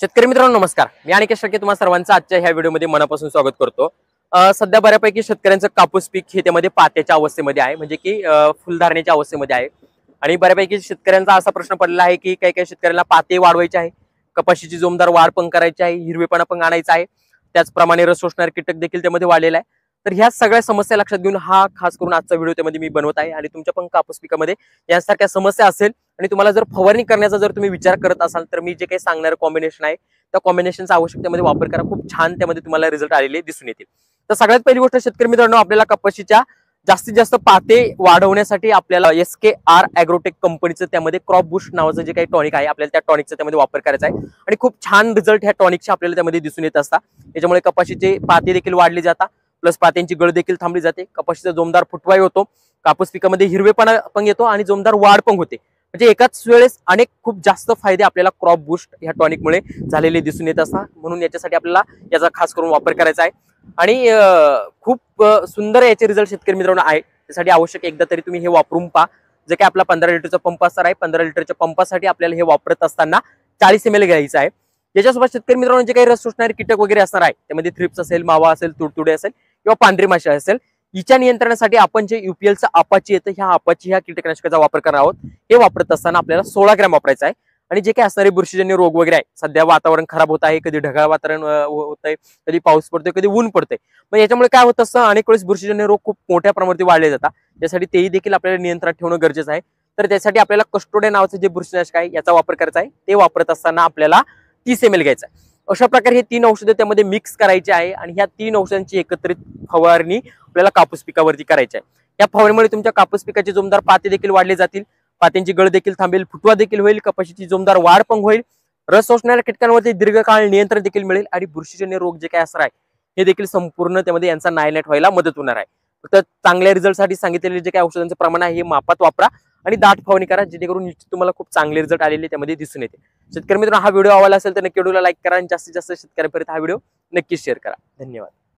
शेतकरी मित्रांनो नमस्कार. मी अनिकेत शेळके तुम्हा सर्वांचं आजच्या ह्या व्हिडिओमध्ये मनापासून स्वागत करतो. सध्या बऱ्यापैकी शेतकऱ्यांचं कापूस पीक हे त्यामध्ये पात्याच्या अवस्थेमध्ये आहे, म्हणजे की फुलधारणेच्या अवस्थेमध्ये आहे. आणि बऱ्यापैकी शेतकऱ्यांचा असा प्रश्न पडलेला आहे की काही काही शेतकऱ्यांना पाते वाढवायचे आहे, कपाशीची जोमदार वाढ पण करायची आहे, हिरवेपणा पण आणायचा आहे, त्याचप्रमाणे रस शोषणारे कीटक देखील त्यामध्ये वाढलेला आहे. तर ह्या सगळ्या समस्या लक्षात घेऊन हा खास करून आजचा व्हिडिओ त्यामध्ये मी बनवत आहे. आणि तुमच्या पण कापूस पिकामध्ये यासारख्या समस्या असेल आणि तुम्हाला जर फवारणी करण्याचा जर तुम्ही विचार करत असाल तर मी जे काही सांगणार कॉम्बिनेशन आहे त्या कॉम्बिनेशनचा आवश्यकतेमध्ये वापर करा. खूप छान त्यामध्ये तुम्हाला रिझल्ट आलेले दिसून येतील. तर सगळ्यात पहिली गोष्ट शेतकरी मित्रांनो, आपल्याला कपाशीच्या जास्तीत जास्त पाते वाढवण्यासाठी आपल्याला SKR ॲग्रोटेक कंपनीचं त्यामध्ये क्रॉप बूस्ट नावाचं जे काही टॉनिक आहे आपल्याला त्या टॉनिकचा त्यामध्ये वापर करायचा आहे. आणि खूप छान रिझल्ट ह्या टॉनिकचे आपल्याला त्यामध्ये दिसून येत असतात. त्याच्यामुळे कपाशीचे पाते देखील वाढले जातात, प्लस पात्यांची गळ देखील थांबली जाते, कपाशीचा जोमदार फुटवाही होतो, कापूस पिकामध्ये हिरवेपणा पण येतो आणि जोमदार वाढ पण होते. म्हणजे एकाच वेळेस अनेक खूप जास्त फायदे आपल्याला क्रॉप बूस्ट ह्या टॉनिकमुळे झालेले दिसून येत असतात. म्हणून याच्यासाठी आपल्याला याचा खास करून वापर करायचा आहे. आणि खूप सुंदर याचे रिझल्ट शेतकरी मित्रांनो आहे. त्यासाठी आवश्यक एकदा तरी तुम्ही हे वापरून पहा. जे काही आपला 15 लिटरचा पंप असणार आहे, 15 लिटरच्या पंपासाठी आपल्याला हे वापरत असताना 40 ml घ्यायचं आहे. याच्यासोबत शेतकरी मित्रांनो जे काही रस शोषणारे कीटक वगैरे असणार आहे, त्यामध्ये थ्रिप्स असेल, मावा असेल, तुडतुडे असेल किंवा पांढरी माशी असेल, हिच्या नियंत्रणासाठी आपण जे UPLचं अपाची येतं, ह्या अपाची ह्या कीटकनाशकाचा वापर करणार आहोत. हे वापरत असताना आपल्याला 16 ग्रॅम वापरायचं आहे. आणि जे काही असणारे बुरशीजन्य रोग वगैरे आहे, सध्या वातावरण खराब होत आहे, कधी ढगाळ वातावरण होत आहे, कधी पाऊस पडतोय, कधी ऊन पडतंय, मग याच्यामुळे काय होत असतं, अनेक वेळेस बुरशीजन्य रोग खूप मोठ्या प्रमाणात वाढले जातात. त्यासाठी तेही देखील आपल्याला नियंत्रणात ठेवणं गरजेचं आहे. तर त्यासाठी आपल्याला कस्टोडिया नावाचं जे बुरशीनाशक आहे याचा वापर करायचा आहे. ते वापरत असताना आपल्याला 30 ml घ्यायचं आहे. अशा प्रकारे हे 3 औषधं त्यामध्ये मिक्स करायची आहे आणि ह्या 3 औषधांची एकत्रित फवारणी आपल्याला कापूस पिकावरती करायची आहे. या फवारणीमुळे तुमच्या कापूस पिकाचे जोमदार पाते देखील वाढले जातील, पात्यांची गळ देखील थांबेल, फुटवा देखील होईल, कपाशीची जोमदार वाढ पण होईल, रस शोषणाऱ्या कीटकांवरती दीर्घकाळ नियंत्रण देखील मिळेल आणि बुरशीजन्य रोग जे काय असणार आहे हे देखील संपूर्ण त्यामध्ये यांचा नायनाट व्हायला मदत होणार आहे. फक्त चांगल्या रिझल्टसाठी सांगितलेले जे काही औषधांचं प्रमाण आहे हे मापात वापरा आणि दाट फवारणी करा, जेणेकरून निश्चित तुम्हाला खूप चांगले रिझल्ट आलेले त्यामध्ये दिसून येते. शेतकरी मित्रांनो, हा व्हिडिओ आवडला असेल तर नक्की व्हिडिओला लाईक करा आणि जास्तीत जास्त शेतकऱ्यांपर्यंत हा व्हिडिओ नक्की शेअर करा. धन्यवाद.